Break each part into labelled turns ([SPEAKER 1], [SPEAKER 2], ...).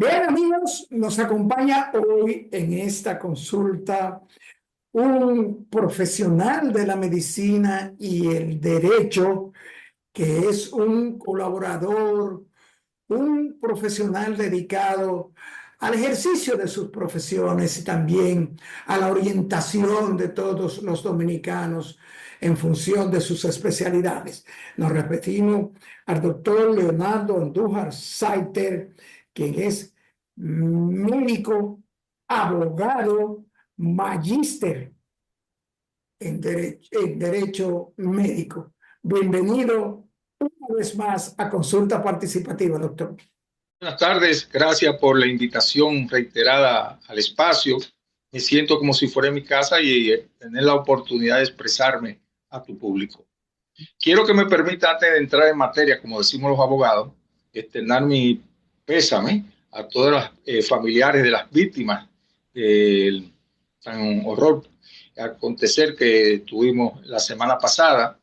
[SPEAKER 1] Bien, amigos, nos acompaña hoy en esta consulta un profesional de la medicina y el derecho, que es un colaborador, un profesional dedicado al ejercicio de sus profesiones y también a la orientación de todos los dominicanos en función de sus especialidades. Nos repetimos al doctor Leonardo Andújar Saiter, quien es médico, abogado, magíster en derecho médico. Bienvenido una vez más a Consulta Participativa, doctor.
[SPEAKER 2] Buenas tardes, gracias por la invitación reiterada al espacio. Me siento como si fuera en mi casa y tener la oportunidad de expresarme a tu público. Quiero que me permita, antes de entrar en materia, como decimos los abogados, externar mi pésame a todos los familiares de las víctimas del tan horror acontecer que tuvimos la semana pasada.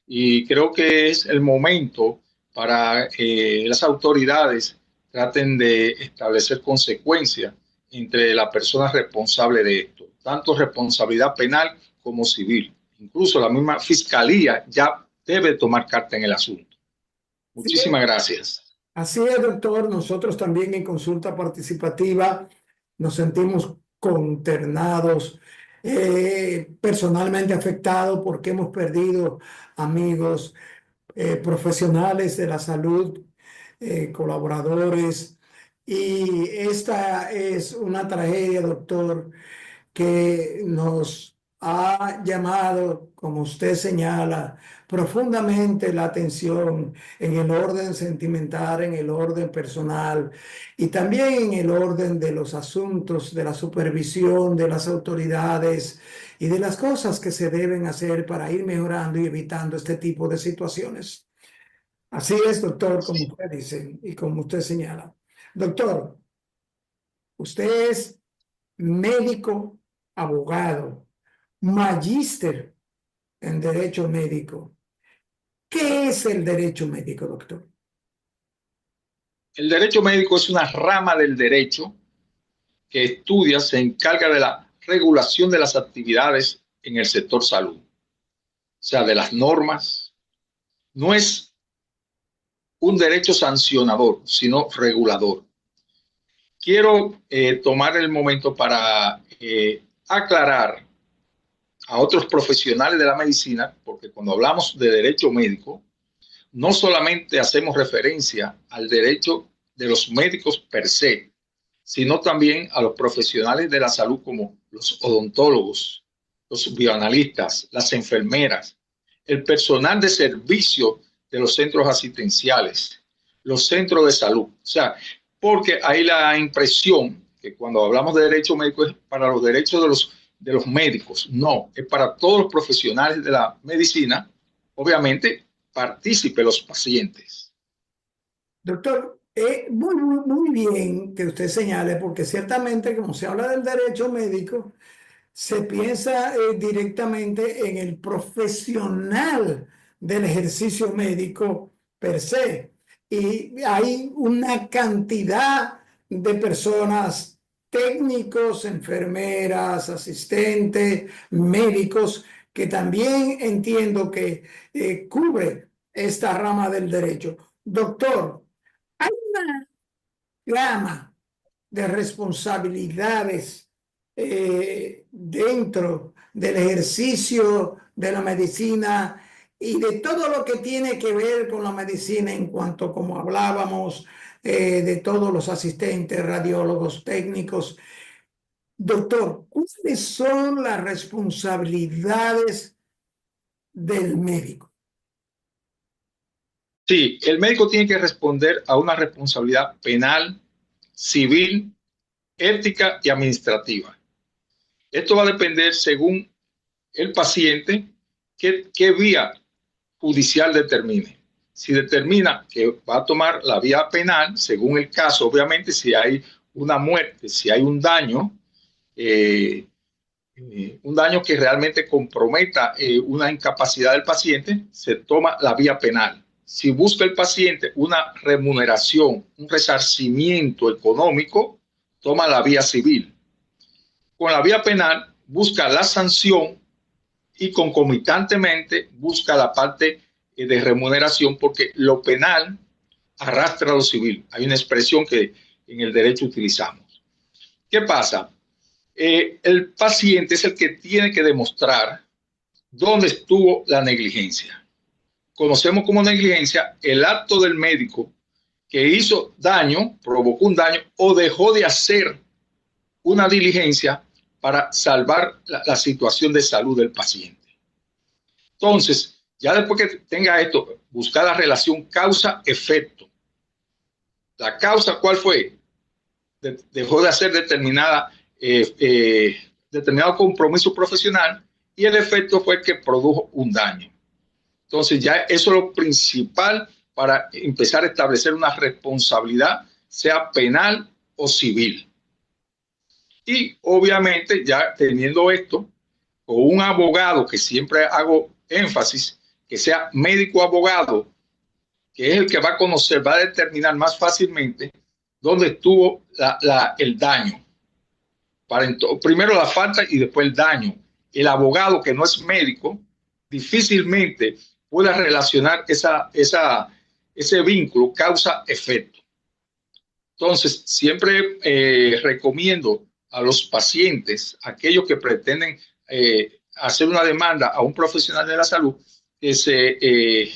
[SPEAKER 2] Y creo que es el momento para las autoridades traten de establecer consecuencias entre la persona responsable de esto, tanto responsabilidad penal como civil. Incluso la misma fiscalía ya debe tomar carta en el asunto. Muchísimas gracias.
[SPEAKER 1] Así es, doctor. Nosotros también en Consulta Participativa nos sentimos consternados, personalmente afectados porque hemos perdido amigos, profesionales de la salud, colaboradores. Y esta es una tragedia, doctor, que nos ha llamado, como usted señala, profundamente la atención en el orden sentimental, en el orden personal y también en el orden de los asuntos de la supervisión de las autoridades y de las cosas que se deben hacer para ir mejorando y evitando este tipo de situaciones. Así es, doctor, como usted dice y como usted señala. Doctor, usted es médico, abogado, magíster en derecho médico. ¿Qué es el derecho médico, doctor?
[SPEAKER 2] El derecho médico es una rama del derecho que estudia, se encarga de la regulación de las actividades en el sector salud, o sea, de las normas. No es un derecho sancionador, sino regulador. Quiero tomar el momento para aclarar a otros profesionales de la medicina, porque cuando hablamos de derecho médico, no solamente hacemos referencia al derecho de los médicos per se, sino también a los profesionales de la salud como los odontólogos, los bioanalistas, las enfermeras, el personal de servicio de los centros asistenciales, los centros de salud. O sea, porque hay la impresión que cuando hablamos de derecho médico es para los derechos de los médicos. No, es para todos los profesionales de la medicina, obviamente partícipe los pacientes.
[SPEAKER 1] Doctor, muy bien que usted señale, porque ciertamente, como se habla del derecho médico, se piensa directamente en el profesional del ejercicio médico per se. Y hay una cantidad de personas, técnicos, enfermeras, asistentes, médicos, que también entiendo que cubre esta rama del derecho. Doctor, hay una gama de responsabilidades dentro del ejercicio de la medicina y de todo lo que tiene que ver con la medicina en cuanto, como hablábamos, de todos los asistentes, radiólogos, técnicos. Doctor, ¿cuáles son las responsabilidades del médico?
[SPEAKER 2] Sí, el médico tiene que responder a una responsabilidad penal, civil, ética y administrativa. Esto va a depender según el paciente qué vía judicial determine. Si determina que va a tomar la vía penal, según el caso, obviamente si hay una muerte, si hay un daño que realmente comprometa una incapacidad del paciente, se toma la vía penal. si busca el paciente una remuneración, un resarcimiento económico, toma la vía civil. Con la vía penal busca la sanción y concomitantemente busca la parte de remuneración, porque lo penal arrastra a lo civil. Hay una expresión que en el derecho utilizamos. ¿Qué pasa? El paciente es el que tiene que demostrar dónde estuvo la negligencia. Conocemos como negligencia el acto del médico que hizo daño, provocó un daño o dejó de hacer una diligencia para salvar la situación de salud del paciente. Entonces, ya después que tenga esto, buscar la relación causa-efecto. La causa, ¿cuál fue? Dejó de hacer determinado compromiso profesional, y el efecto fue que produjo un daño. Entonces, ya eso es lo principal para empezar a establecer una responsabilidad, sea penal o civil. Y obviamente, ya teniendo esto, con un abogado, que siempre hago énfasis, que sea médico abogado, que es el que va a conocer, va a determinar más fácilmente dónde estuvo el daño. Primero la falta y después el daño. El abogado que no es médico difícilmente pueda relacionar ese vínculo causa-efecto. Entonces, siempre recomiendo a los pacientes, aquellos que pretenden hacer una demanda a un profesional de la salud, que se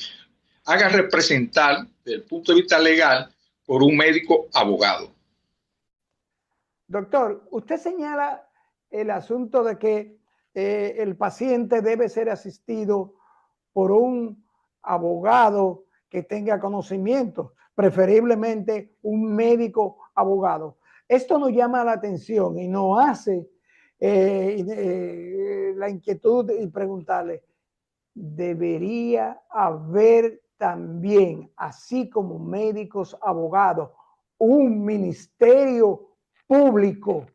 [SPEAKER 2] haga representar desde el punto de vista legal por un médico abogado.
[SPEAKER 1] Doctor, usted señala el asunto de que el paciente debe ser asistido por un abogado que tenga conocimiento, preferiblemente un médico abogado. Esto nos llama la atención y nos hace la inquietud y preguntarle, ¿debería haber también, así como médicos abogados, un ministerio público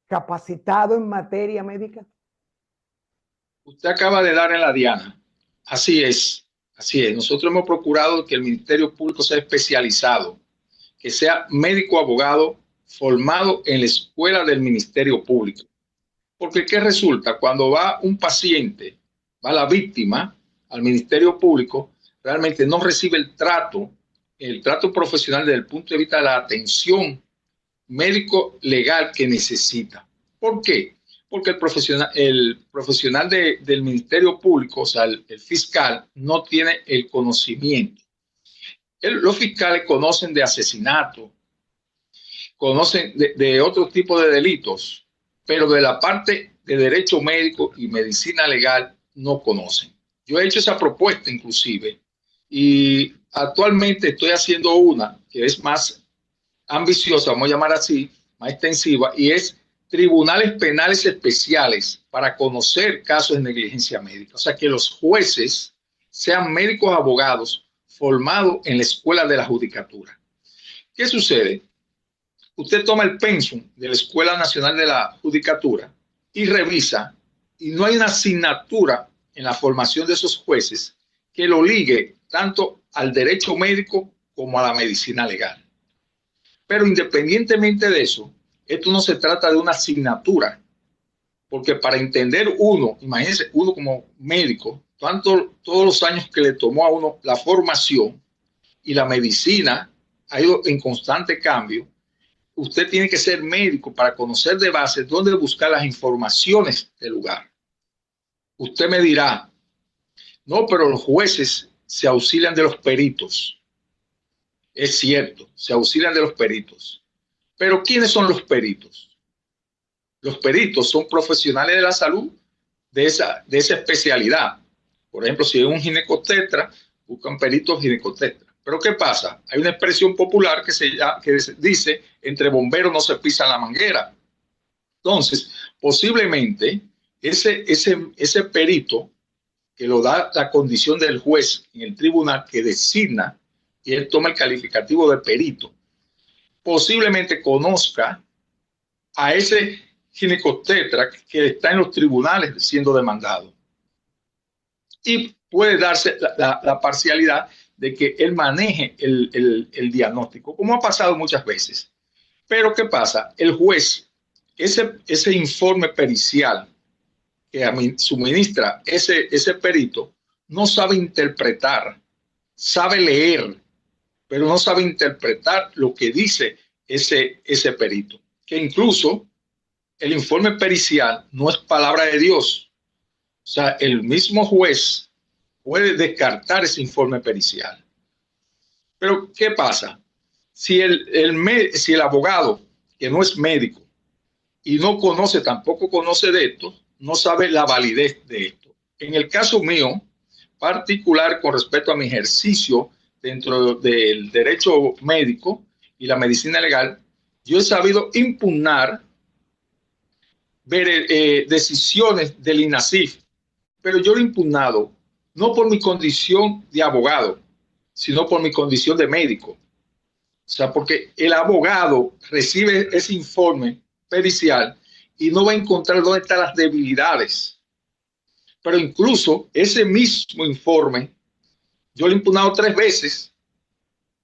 [SPEAKER 1] capacitado en materia médica?
[SPEAKER 2] Usted acaba de dar en la diana. Así es, así es. Nosotros hemos procurado que el Ministerio Público sea especializado, que sea médico abogado formado en la escuela del Ministerio Público. Porque ¿qué resulta? Cuando va un paciente, va la víctima al Ministerio Público, realmente no recibe el trato profesional desde el punto de vista de la atención médico legal que necesita. ¿Por qué? Porque el profesional del Ministerio Público, o sea, el fiscal, no tiene el conocimiento. Los fiscales conocen de asesinato, conocen de otro tipo de delitos, pero de la parte de derecho médico y medicina legal no conocen. Yo he hecho esa propuesta inclusive, y actualmente estoy haciendo una que es más ambiciosa, vamos a llamar así, más extensiva, y es tribunales penales especiales para conocer casos de negligencia médica. O sea, que los jueces sean médicos abogados formados en la escuela de la judicatura. ¿Qué sucede? Usted toma el pensum de la Escuela Nacional de la Judicatura y revisa, y no hay una asignatura en la formación de esos jueces que lo ligue tanto al derecho médico como a la medicina legal. Pero independientemente de eso, esto no se trata de una asignatura, porque para entender uno, imagínense, uno como médico, todos los años que le tomó a uno la formación, y la medicina ha ido en constante cambio, usted tiene que ser médico para conocer de base dónde buscar las informaciones del lugar. Usted me dirá, no, pero los jueces se auxilian de los peritos. Es cierto, se auxilian de los peritos. Pero ¿quiénes son los peritos? Los peritos son profesionales de la salud de esa especialidad. Por ejemplo, si es un ginecotetra, buscan peritos ginecotetra. Pero ¿qué pasa? Hay una expresión popular que dice, entre bomberos no se pisa la manguera. Entonces, posiblemente ese perito que lo da la condición del juez en el tribunal que designa, y él toma el calificativo de perito, posiblemente conozca a ese ginecotetra que está en los tribunales siendo demandado. Y puede darse la parcialidad de que él maneje el diagnóstico, como ha pasado muchas veces. Pero ¿qué pasa? El juez, ese informe pericial que suministra ese perito, no sabe interpretar, sabe leer, pero no sabe interpretar lo que dice ese perito. Que incluso el informe pericial no es palabra de Dios. O sea, el mismo juez puede descartar ese informe pericial. Pero, ¿qué pasa? Si el abogado, que no es médico y no conoce, tampoco conoce de esto, no sabe la validez de esto. En el caso mío, particular con respecto a mi ejercicio dentro del derecho médico y la medicina legal, yo he sabido impugnar decisiones del INASIF, pero yo lo he impugnado no por mi condición de abogado, sino por mi condición de médico. O sea, porque el abogado recibe ese informe pericial y no va a encontrar dónde están las debilidades. Pero incluso ese mismo informe, yo lo he impugnado 3 veces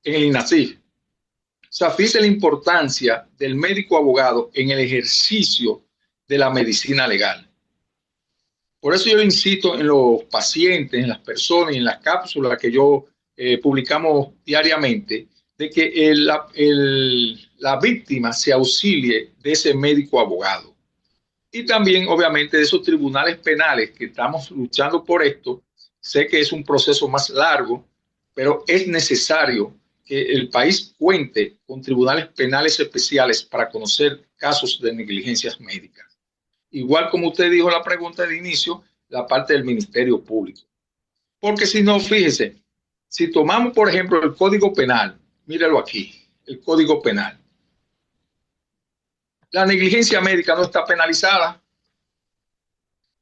[SPEAKER 2] en el INASIF. O sea, fíjese la importancia del médico abogado en el ejercicio de la medicina legal. Por eso yo insisto en los pacientes, en las personas y en las cápsulas que yo publicamos diariamente, de que la víctima se auxilie de ese médico abogado. Y también, obviamente, de esos tribunales penales que estamos luchando por esto. Sé que es un proceso más largo, pero es necesario que el país cuente con tribunales penales especiales para conocer casos de negligencias médicas. Igual como usted dijo en la pregunta de inicio, la parte del Ministerio Público. Porque si no, fíjese, si tomamos, por ejemplo, el Código Penal, míralo aquí, el Código Penal. La negligencia médica no está penalizada.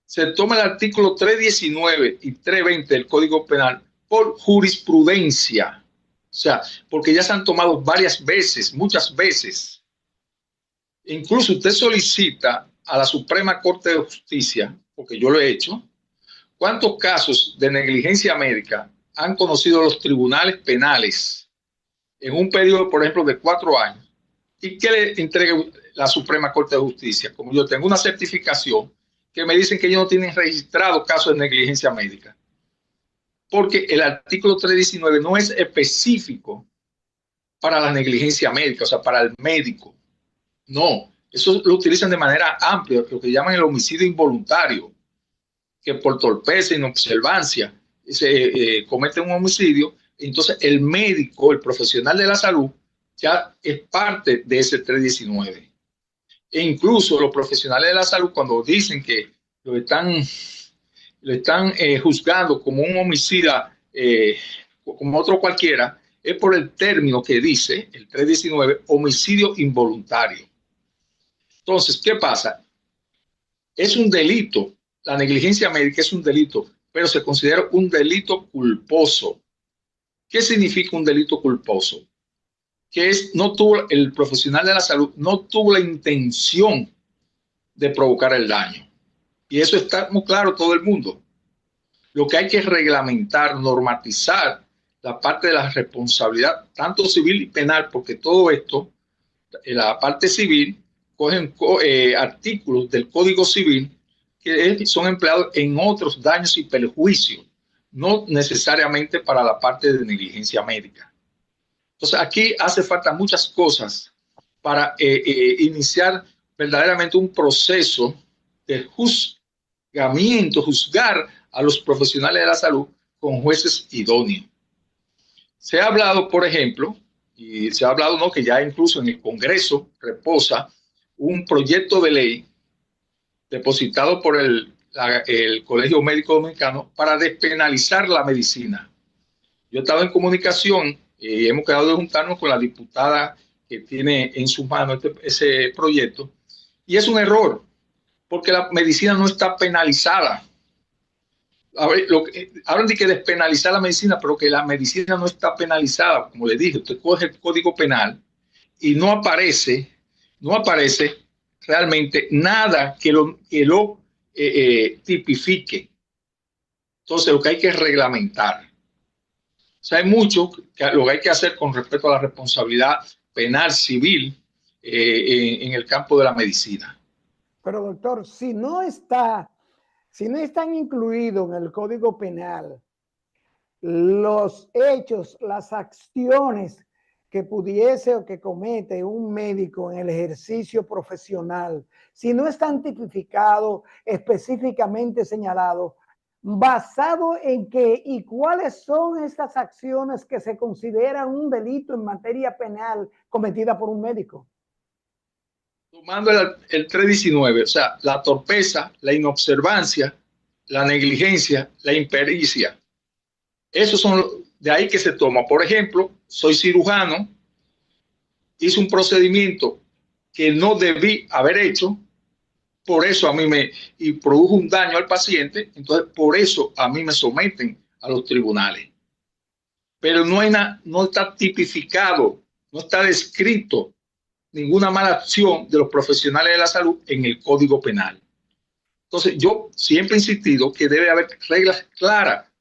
[SPEAKER 2] Se toma el artículo 319 y 320 del Código Penal por jurisprudencia. O sea, porque ya se han tomado varias veces, muchas veces. Incluso usted solicita a la Suprema Corte de Justicia, porque yo lo he hecho, ¿cuántos casos de negligencia médica han conocido los tribunales penales en un periodo, por ejemplo, de 4 años? ¿Y qué le entrega la Suprema Corte de Justicia? Como yo tengo una certificación que me dicen que ellos no tienen registrado casos de negligencia médica. Porque el artículo 319 no es específico para la negligencia médica, o sea, para el médico. No, eso lo utilizan de manera amplia, lo que llaman el homicidio involuntario, que por torpeza, inobservancia, se comete un homicidio. Entonces el médico, el profesional de la salud, ya es parte de ese 319. E incluso los profesionales de la salud, cuando dicen que lo están juzgando como un homicida, como otro cualquiera, es por el término que dice el 319, homicidio involuntario. Entonces, ¿qué pasa? Es un delito, la negligencia médica es un delito, pero se considera un delito culposo. ¿Qué significa un delito culposo? Que el profesional de la salud no tuvo la intención de provocar el daño. Y eso está muy claro todo el mundo. Lo que hay que reglamentar, normatizar la parte de la responsabilidad, tanto civil y penal, porque todo esto, en la parte civil, cogen artículos del Código Civil que son empleados en otros daños y perjuicios, no necesariamente para la parte de negligencia médica. Entonces, aquí hace falta muchas cosas para iniciar verdaderamente un proceso de juzgamiento, juzgar a los profesionales de la salud con jueces idóneos. Se ha hablado, por ejemplo, y se ha hablado, ¿no?, que ya incluso en el Congreso reposa un proyecto de ley depositado por el Colegio Médico Dominicano para despenalizar la medicina. Yo he estado en comunicación y hemos quedado de juntarnos con la diputada que tiene en sus manos ese proyecto, y es un error, porque la medicina no está penalizada. Hablan de que despenalizar la medicina, pero que la medicina no está penalizada. Como le dije, usted coge el Código Penal y no aparece realmente nada que lo tipifique. Entonces, lo que hay que reglamentar. sea, hay mucho que lo que hay que hacer con respecto a la responsabilidad penal, civil, en el campo de la medicina.
[SPEAKER 1] Pero doctor, si no están incluidos en el Código Penal los hechos, las acciones que pudiese o que comete un médico en el ejercicio profesional, si no están tipificados, específicamente señalados, basado en qué y cuáles son estas acciones que se consideran un delito en materia penal cometida por un médico.
[SPEAKER 2] Tomando el 319, o sea, la torpeza, la inobservancia, la negligencia, la impericia. Esos son de ahí que se toma. Por ejemplo, soy cirujano, hice un procedimiento que no debí haber hecho, por eso a mí y produjo un daño al paciente, entonces por eso a mí me someten a los tribunales. Pero no está tipificado, no está descrito ninguna mala acción de los profesionales de la salud en el Código Penal. Entonces, yo siempre he insistido que debe haber reglas claras,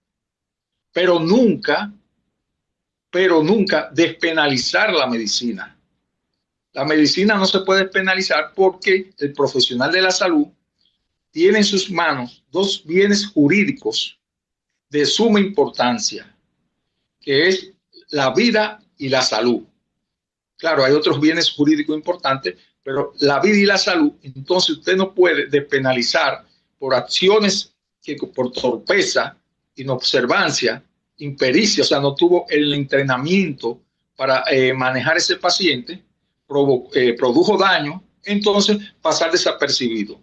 [SPEAKER 2] pero nunca despenalizar la medicina. La medicina no se puede despenalizar porque el profesional de la salud tiene en sus manos dos bienes jurídicos de suma importancia, que es la vida y la salud. Claro, hay otros bienes jurídicos importantes, pero la vida y la salud, entonces usted no puede despenalizar por acciones que por torpeza, inobservancia, impericia, o sea, no tuvo el entrenamiento para manejar ese paciente, produjo daño, entonces pasar desapercibido.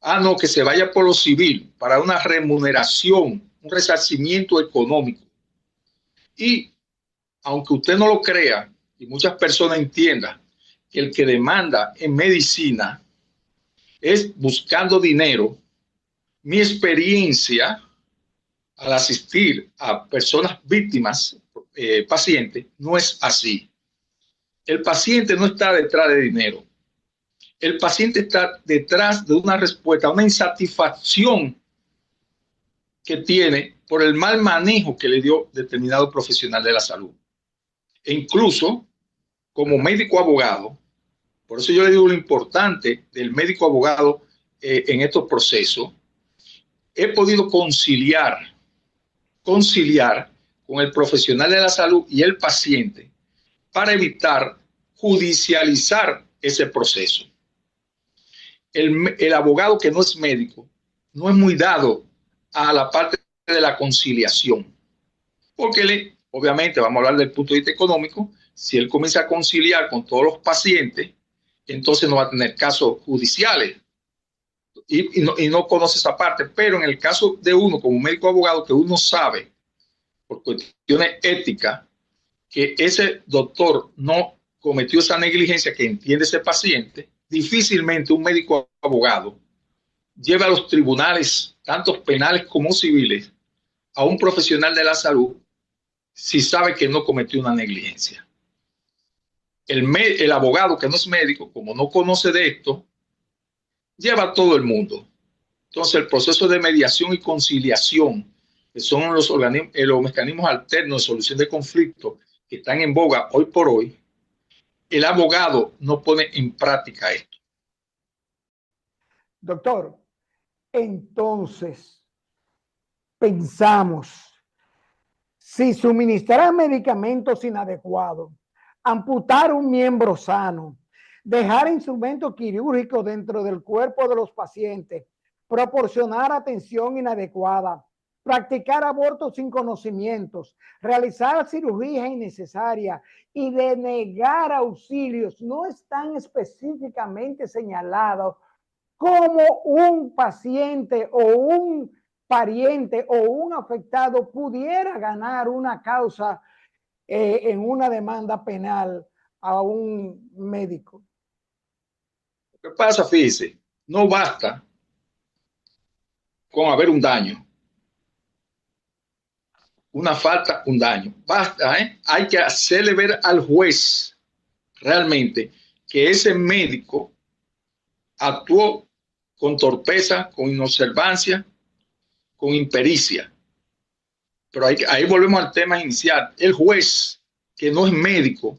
[SPEAKER 2] Ah, no, que se vaya por lo civil para una remuneración, un resarcimiento económico. Y aunque usted no lo crea y muchas personas entiendan que el que demanda en medicina es buscando dinero, mi experiencia al asistir a personas víctimas, pacientes, no es así. El paciente no está detrás de dinero. El paciente está detrás de una respuesta, una insatisfacción que tiene por el mal manejo que le dio determinado profesional de la salud. E incluso, como médico abogado, por eso yo le digo lo importante del médico abogado en estos procesos, he podido conciliar con el profesional de la salud y el paciente para evitar judicializar ese proceso. El abogado que no es médico no es muy dado a la parte de la conciliación, porque obviamente vamos a hablar del punto de vista económico, si él comienza a conciliar con todos los pacientes, entonces no va a tener casos judiciales y no conoce esa parte, pero en el caso de uno como médico abogado que uno sabe por cuestiones éticas que ese doctor no cometió esa negligencia que entiende ese paciente, difícilmente un médico abogado lleva a los tribunales, tanto penales como civiles, a un profesional de la salud si sabe que no cometió una negligencia. El abogado que no es médico, como no conoce de esto, lleva a todo el mundo. Entonces, el proceso de mediación y conciliación, que son los mecanismos alternos de solución de conflictos que están en boga hoy por hoy, el abogado no pone en práctica esto.
[SPEAKER 1] Doctor, entonces pensamos, si suministrar medicamentos inadecuados, amputar un miembro sano, dejar instrumentos quirúrgicos dentro del cuerpo de los pacientes, proporcionar atención inadecuada, practicar abortos sin conocimientos, realizar cirugía innecesaria y denegar auxilios no están específicamente señalados como un paciente o un pariente o un afectado pudiera ganar una causa en una demanda penal a un médico.
[SPEAKER 2] Lo que pasa, fíjese, no basta con haber un daño, una falta, un daño. Basta, hay que hacerle ver al juez realmente que ese médico actuó con torpeza, con inobservancia, con impericia. Pero ahí volvemos al tema inicial. El juez, que no es médico,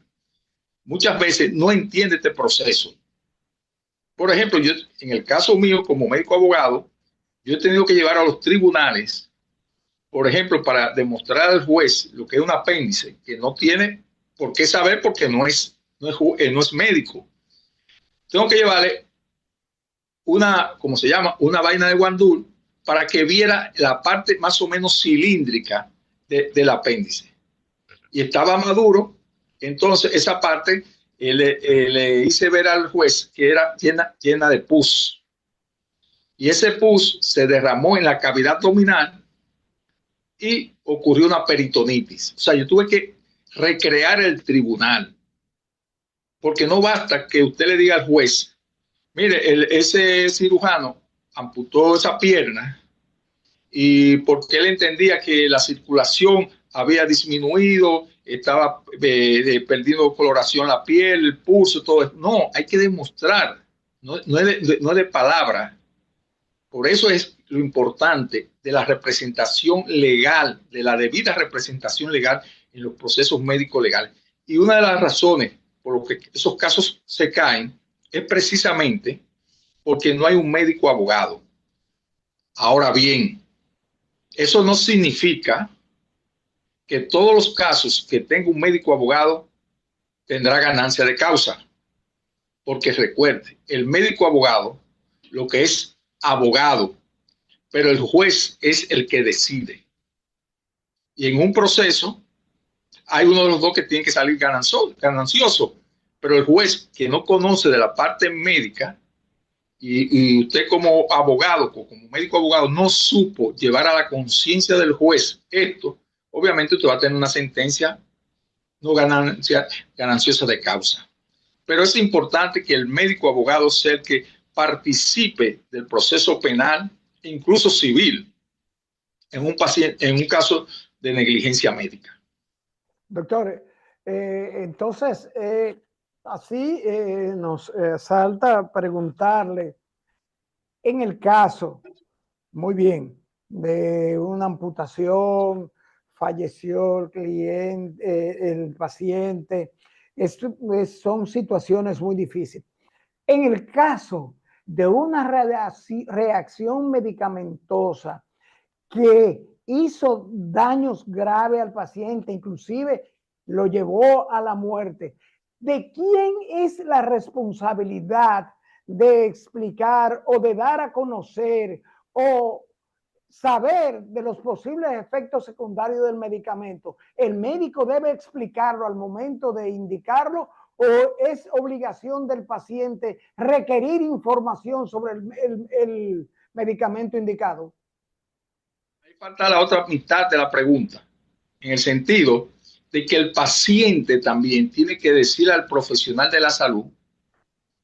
[SPEAKER 2] muchas veces no entiende este proceso. Por ejemplo, yo, en el caso mío como médico abogado, yo he tenido que llevar a los tribunales, por ejemplo, para demostrar al juez lo que es un apéndice, que no tiene por qué saber porque no es médico. Tengo que llevarle una, ¿cómo se llama? Una vaina de guandul para que viera la parte más o menos cilíndrica del apéndice. Y estaba maduro, entonces esa parte le hice ver al juez que era llena de pus. Y ese pus se derramó en la cavidad abdominal y ocurrió una peritonitis. O sea, yo tuve que recrear el tribunal, porque no basta que usted le diga al juez, mire, ese cirujano amputó esa pierna y porque él entendía que la circulación había disminuido, estaba perdiendo coloración la piel, el pulso, todo eso. No, hay que demostrar, no es de palabra. Por eso es lo importante de la representación legal, de la debida representación legal en los procesos médicos legales. Y una de las razones por las que esos casos se caen es precisamente porque no hay un médico abogado. Ahora bien, eso no significa que todos los casos que tenga un médico abogado tendrá ganancia de causa. Porque recuerde, el médico abogado lo que es abogado, pero el juez es el que decide. Y en un proceso hay uno de los dos que tiene que salir ganancioso, pero el juez que no conoce de la parte médica y usted como abogado, como médico abogado, no supo llevar a la conciencia del juez esto, obviamente usted va a tener una sentencia no gananciosa de causa. Pero es importante que el médico abogado sea el que participe del proceso penal, incluso civil, en un caso de negligencia médica.
[SPEAKER 1] Doctor, entonces, así nos salta preguntarle, en el caso, muy bien, de una amputación, falleció el cliente, el paciente, esto, son situaciones muy difíciles. En el caso de una reacción medicamentosa que hizo daños graves al paciente, inclusive lo llevó a la muerte, ¿de quién es la responsabilidad de explicar o de dar a conocer o saber de los posibles efectos secundarios del medicamento? ¿El médico debe explicarlo al momento de indicarlo o es obligación del paciente requerir información sobre el medicamento indicado?
[SPEAKER 2] Ahí falta la otra mitad de la pregunta, en el sentido de que el paciente también tiene que decir al profesional de la salud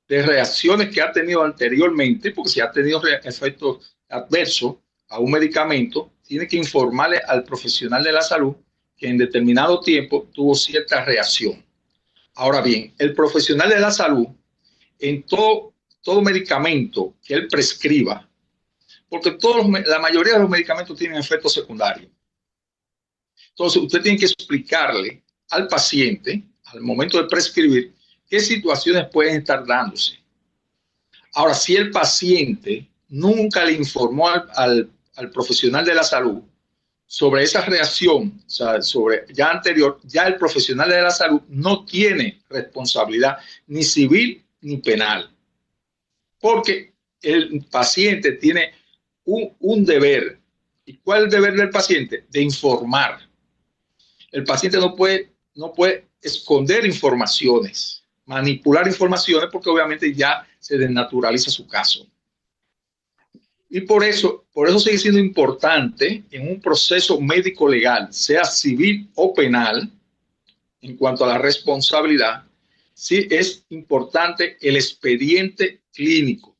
[SPEAKER 2] de reacciones que ha tenido anteriormente, porque si ha tenido efectos adversos a un medicamento, tiene que informarle al profesional de la salud que en determinado tiempo tuvo cierta reacción. Ahora bien, el profesional de la salud, en todo medicamento que él prescriba, porque la mayoría de los medicamentos tienen efectos secundarios. Entonces, usted tiene que explicarle al paciente, al momento de prescribir, qué situaciones pueden estar dándose. Ahora, si el paciente nunca le informó al profesional de la salud sobre esa reacción, o sea, sobre ya anterior, ya el profesional de la salud no tiene responsabilidad ni civil ni penal, porque el paciente tiene un deber. ¿Y cuál es el deber del paciente? De informar. El paciente no puede esconder informaciones, manipular informaciones, porque obviamente ya se desnaturaliza su caso. Y por eso sigue siendo importante en un proceso médico legal, sea civil o penal, en cuanto a la responsabilidad, sí es importante el expediente clínico.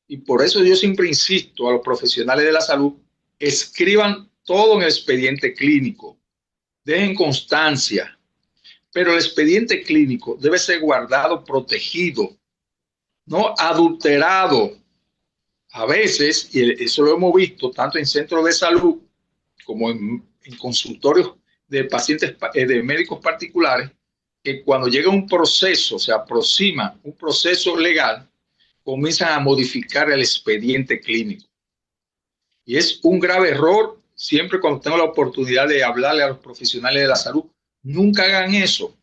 [SPEAKER 2] Y por eso yo siempre insisto a los profesionales de la salud, escriban todo en el expediente clínico, dejen constancia, pero el expediente clínico debe ser guardado, protegido, no adulterado. A veces, y eso lo hemos visto tanto en centros de salud como en consultorios de pacientes, de médicos particulares, que cuando llega un proceso, se aproxima un proceso legal, comienzan a modificar el expediente clínico. Y es un grave error. Siempre cuando tengo la oportunidad de hablarle a los profesionales de la salud, nunca hagan eso,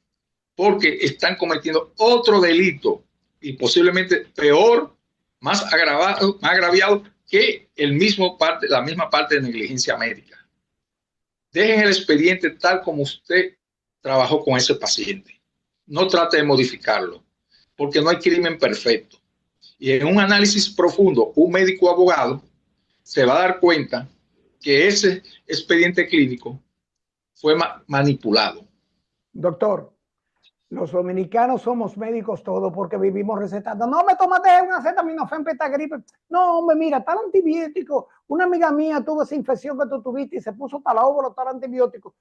[SPEAKER 2] porque están cometiendo otro delito y posiblemente peor, más agraviado que la misma parte de negligencia médica. Dejen el expediente tal como usted trabajó con ese paciente. No trate de modificarlo, porque no hay crimen perfecto. Y en un análisis profundo, un médico abogado se va a dar cuenta que ese expediente clínico fue manipulado.
[SPEAKER 1] Doctor, los dominicanos somos médicos todos porque vivimos recetando. No me tomaste una acetaminofén para esta gripe. No, hombre, mira, tal antibiótico. Una amiga mía tuvo esa infección que tú tuviste y se puso tal óvulo, tal antibiótico.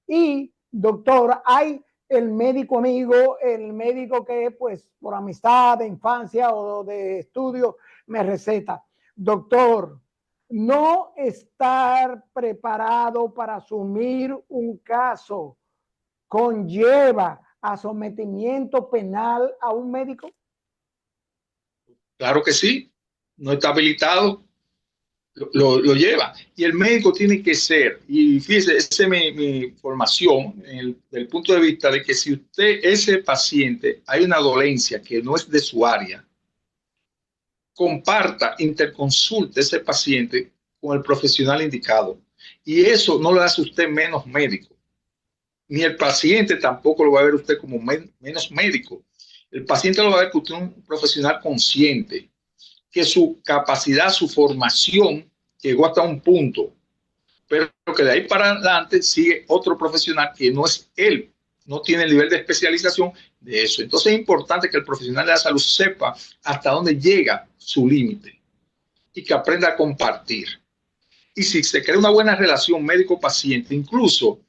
[SPEAKER 1] Y, doctor, hay el médico amigo, el médico que, pues, por amistad de infancia o de estudio, me receta. Doctor, no estar preparado para asumir un caso conlleva a sometimiento penal a un médico.
[SPEAKER 2] Claro que sí, no está habilitado, lo lleva. Y el médico tiene que ser, y fíjese, esa es mi formación, del punto de vista de que si usted, ese paciente, hay una dolencia que no es de su área, comparta, interconsulte ese paciente con el profesional indicado. Y eso no lo hace usted menos médico. Ni el paciente tampoco lo va a ver usted como menos médico. El paciente lo va a ver que usted es un profesional consciente, que su capacidad, su formación llegó hasta un punto, pero que de ahí para adelante sigue otro profesional que no es él, no tiene el nivel de especialización de eso. Entonces es importante que el profesional de la salud sepa hasta dónde llega su límite y que aprenda a compartir. Y si se crea una buena relación médico-paciente, incluso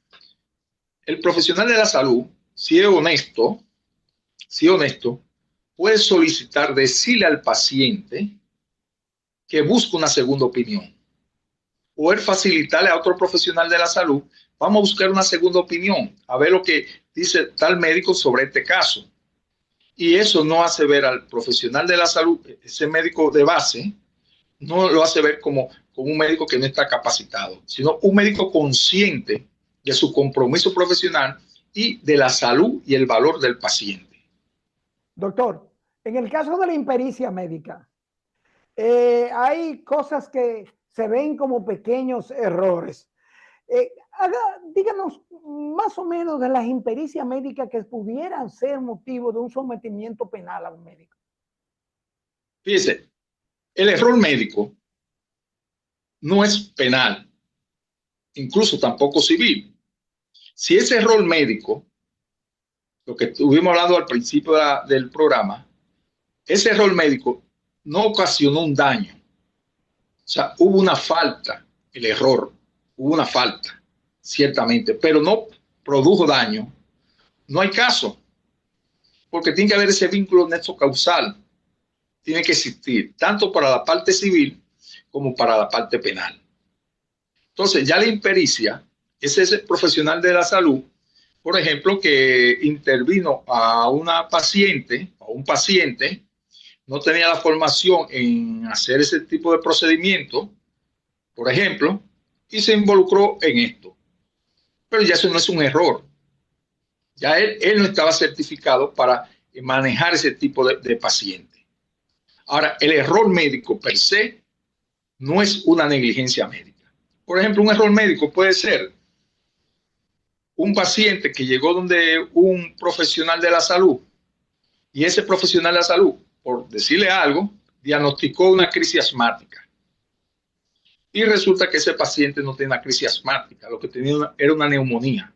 [SPEAKER 2] el profesional de la salud, si es honesto, puede solicitar, decirle al paciente que busque una segunda opinión. Poder facilitarle a otro profesional de la salud, vamos a buscar una segunda opinión, a ver lo que dice tal médico sobre este caso. Y eso no hace ver al profesional de la salud, ese médico de base, no lo hace ver como un médico que no está capacitado, sino un médico consciente de su compromiso profesional y de la salud y el valor del paciente.
[SPEAKER 1] Doctor, en el caso de la impericia médica, hay cosas que se ven como pequeños errores. Díganos más o menos de las impericias médicas que pudieran ser motivo de un sometimiento penal a un médico.
[SPEAKER 2] Fíjese, el error médico no es penal, incluso tampoco civil. Si ese error médico, lo que estuvimos hablando al principio del programa, ese error médico no ocasionó un daño. O sea, hubo una falta, el error, hubo una falta, ciertamente, pero no produjo daño. No hay caso, porque tiene que haber ese vínculo nexo causal. Tiene que existir, tanto para la parte civil como para la parte penal. Entonces, ya la impericia es ese profesional de la salud, por ejemplo, que intervino a una paciente o un paciente, no tenía la formación en hacer ese tipo de procedimiento, por ejemplo, y se involucró en esto. Pero ya eso no es un error. Ya él no estaba certificado para manejar ese tipo de paciente. Ahora, el error médico per se no es una negligencia médica. Por ejemplo, un error médico puede ser un paciente que llegó donde un profesional de la salud y ese profesional de la salud, por decirle algo, diagnosticó una crisis asmática. Y resulta que ese paciente no tenía una crisis asmática, lo que tenía era una neumonía.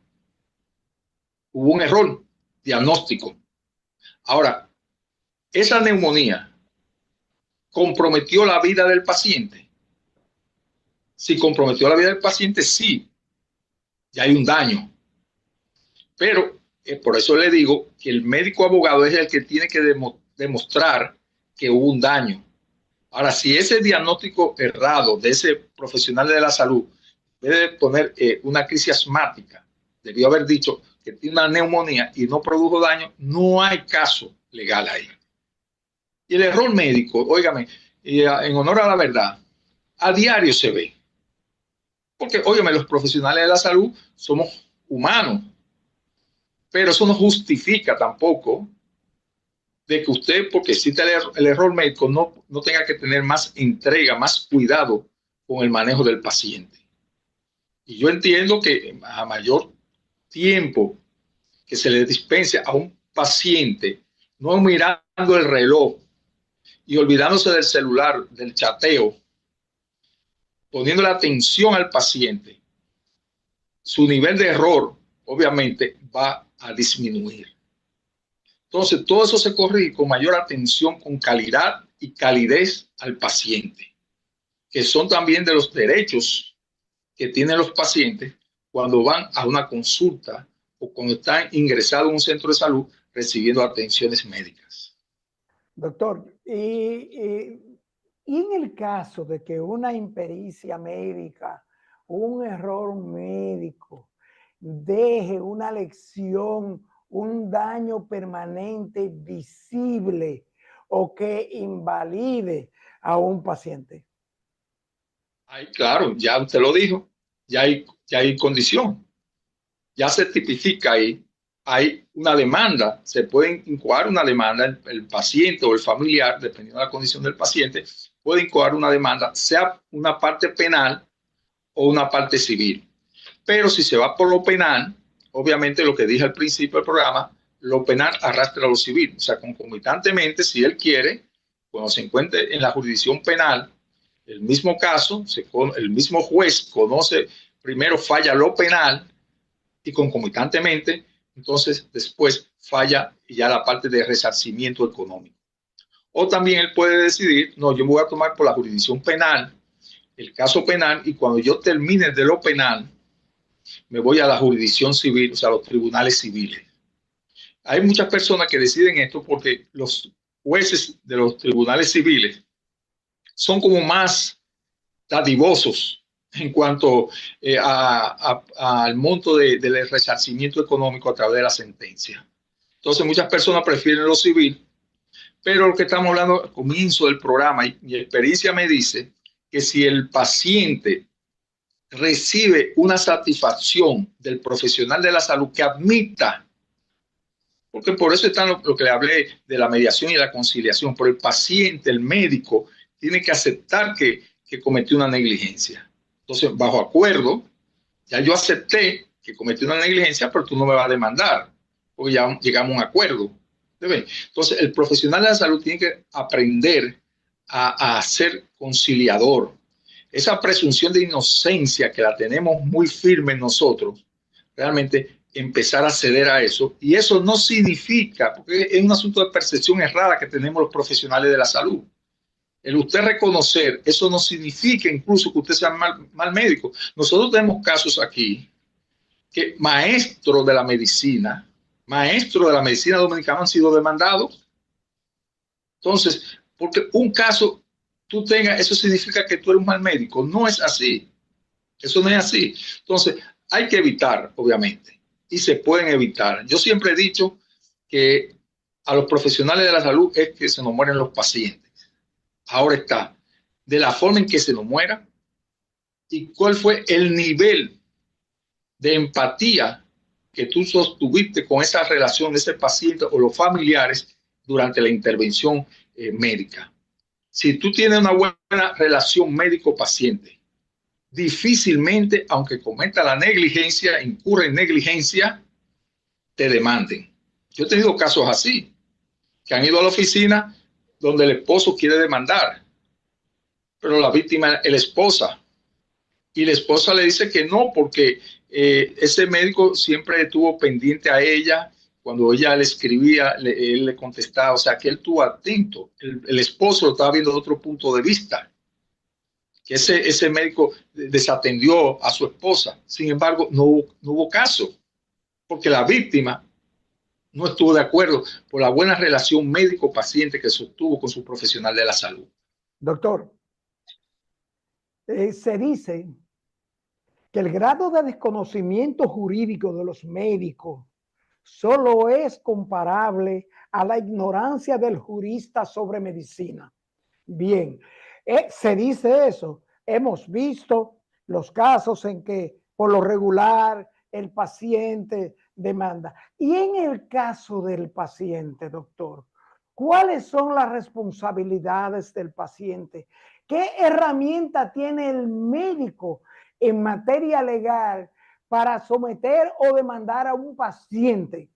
[SPEAKER 2] Hubo un error diagnóstico. Ahora, esa neumonía comprometió la vida del paciente. Si comprometió la vida del paciente, sí, ya hay un daño. Pero por eso le digo que el médico abogado es el que tiene que demostrar que hubo un daño. Ahora, si ese diagnóstico errado de ese profesional de la salud vez de poner una crisis asmática, debió haber dicho que tiene una neumonía y no produjo daño, no hay caso legal ahí. Y el error médico, óigame, en honor a la verdad, a diario se ve. Porque, óigame, los profesionales de la salud somos humanos, pero eso no justifica tampoco de que usted, porque existe el error médico, no tenga que tener más entrega, más cuidado con el manejo del paciente. Y yo entiendo que a mayor tiempo que se le dispense a un paciente, no mirando el reloj y olvidándose del celular, del chateo, poniendo la atención al paciente, su nivel de error obviamente va a disminuir. Entonces, todo eso se corrige con mayor atención, con calidad y calidez al paciente, que son también de los derechos que tienen los pacientes cuando van a una consulta o cuando están ingresados en un centro de salud recibiendo atenciones médicas.
[SPEAKER 1] Doctor, y en el caso de que una impericia médica, un error médico, deje una lesión, un daño permanente visible o que invalide a un paciente.
[SPEAKER 2] Ahí, claro, ya usted lo dijo, ya hay condición, ya se tipifica ahí, hay una demanda, se puede incoar una demanda, el paciente o el familiar, dependiendo de la condición del paciente, puede incoar una demanda, sea una parte penal o una parte civil. Pero si se va por lo penal, obviamente lo que dije al principio del programa, lo penal arrastra a lo civil. O sea, concomitantemente, si él quiere, cuando se encuentre en la jurisdicción penal, el mismo caso, el mismo juez conoce, primero falla lo penal y concomitantemente, entonces después falla ya la parte de resarcimiento económico. O también él puede decidir, no, yo me voy a tomar por la jurisdicción penal, el caso penal, y cuando yo termine de lo penal, me voy a la jurisdicción civil, o sea, a los tribunales civiles. Hay muchas personas que deciden esto porque los jueces de los tribunales civiles son como más dadivosos en cuanto al monto del resarcimiento económico a través de la sentencia. Entonces, muchas personas prefieren lo civil, pero lo que estamos hablando al comienzo del programa, y mi experiencia me dice que si el paciente recibe una satisfacción del profesional de la salud que admita, porque por eso está lo que le hablé de la mediación y la conciliación, por el paciente, el médico, tiene que aceptar que cometió una negligencia. Entonces, bajo acuerdo, ya yo acepté que cometí una negligencia, pero tú no me vas a demandar, porque ya llegamos a un acuerdo. Entonces, el profesional de la salud tiene que aprender a ser conciliador. Esa presunción de inocencia que la tenemos muy firme en nosotros, realmente empezar a ceder a eso. Y eso no significa, porque es un asunto de percepción errada que tenemos los profesionales de la salud. El usted reconocer, eso no significa incluso que usted sea mal médico. Nosotros tenemos casos aquí que maestros de la medicina dominicana han sido demandados. Entonces, porque un caso tú tengas, eso significa que tú eres un mal médico. No es así. Eso no es así. Entonces, hay que evitar, obviamente, y se pueden evitar. Yo siempre he dicho que a los profesionales de la salud es que se nos mueren los pacientes. Ahora está, de la forma en que se nos muera y cuál fue el nivel de empatía que tú sostuviste con esa relación de ese paciente o los familiares durante la intervención médica. Si tú tienes una buena relación médico-paciente, difícilmente, aunque cometa la negligencia, incurre en negligencia, te demanden. Yo he tenido casos así, que han ido a la oficina donde el esposo quiere demandar, pero la víctima es la esposa. Y la esposa le dice que no, porque ese médico siempre estuvo pendiente a ella. Cuando ella le escribía, él le contestaba, o sea, que él estuvo atento. El esposo lo estaba viendo de otro punto de vista, que ese médico desatendió a su esposa. Sin embargo, no hubo caso, porque la víctima no estuvo de acuerdo por la buena relación médico-paciente que sostuvo con su profesional de la salud.
[SPEAKER 1] Doctor, se dice que el grado de desconocimiento jurídico de los médicos solo es comparable a la ignorancia del jurista sobre medicina. Bien, se dice eso. Hemos visto los casos en que por lo regular el paciente demanda. Y en el caso del paciente, doctor, ¿cuáles son las responsabilidades del paciente? ¿Qué herramienta tiene el médico en materia legal para someter o demandar a un paciente?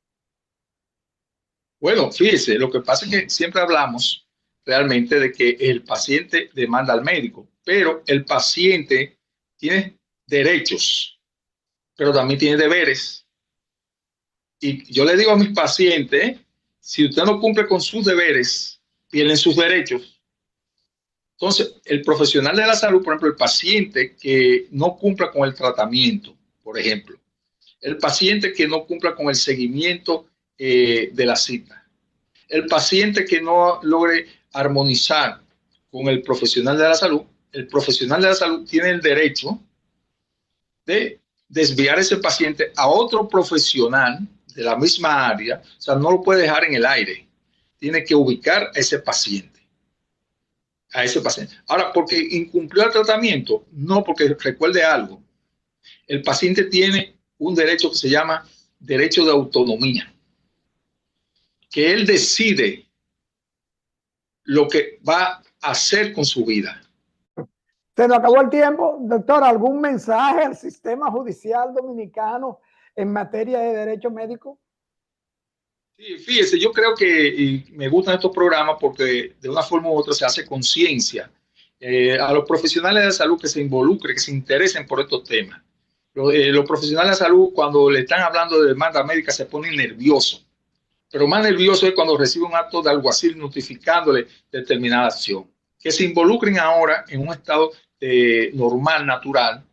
[SPEAKER 2] Bueno, fíjese, lo que pasa es que siempre hablamos realmente de que el paciente demanda al médico, pero el paciente tiene derechos, pero también tiene deberes. Y yo le digo a mis pacientes, si usted no cumple con sus deberes, pierden sus derechos. Entonces, el profesional de la salud, por ejemplo, el paciente que no cumpla con el tratamiento, por ejemplo, el paciente que no cumpla con el seguimiento de la cita, el paciente que no logre armonizar con el profesional de la salud, el profesional de la salud tiene el derecho de desviar a ese paciente a otro profesional de la misma área, o sea, no lo puede dejar en el aire, tiene que ubicar a ese paciente. Ahora, porque incumplió el tratamiento, no, porque recuerde algo, el paciente tiene un derecho que se llama derecho de autonomía, que él decide lo que va a hacer con su vida.
[SPEAKER 1] Se nos acabó el tiempo. Doctor, ¿algún mensaje al sistema judicial dominicano en materia de derecho médico?
[SPEAKER 2] Sí, fíjese, yo creo que me gustan estos programas porque de una forma u otra se hace conciencia a los profesionales de la salud que se involucren, que se interesen por estos temas. Los profesionales de la salud, cuando le están hablando de demanda médica, se ponen nerviosos, pero más nervioso es cuando recibe un acto de alguacil notificándole determinada acción. Que se involucren ahora en un estado normal, natural,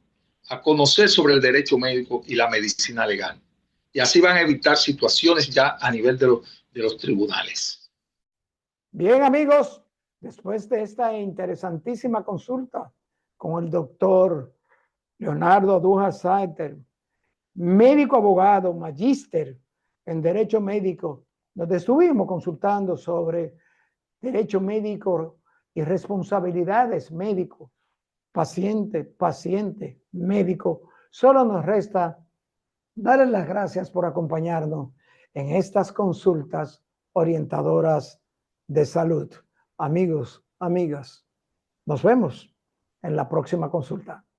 [SPEAKER 2] a conocer sobre el derecho médico y la medicina legal. Y así van a evitar situaciones ya a nivel de los tribunales.
[SPEAKER 1] Bien, amigos, después de esta interesantísima consulta con el doctor Leonardo Andújar Saiter, médico abogado, magíster en Derecho Médico, nos estuvimos consultando sobre derecho médico y responsabilidades médico, paciente, médico. Solo nos resta darles las gracias por acompañarnos en estas consultas orientadoras de salud. Amigos, amigas, nos vemos en la próxima consulta.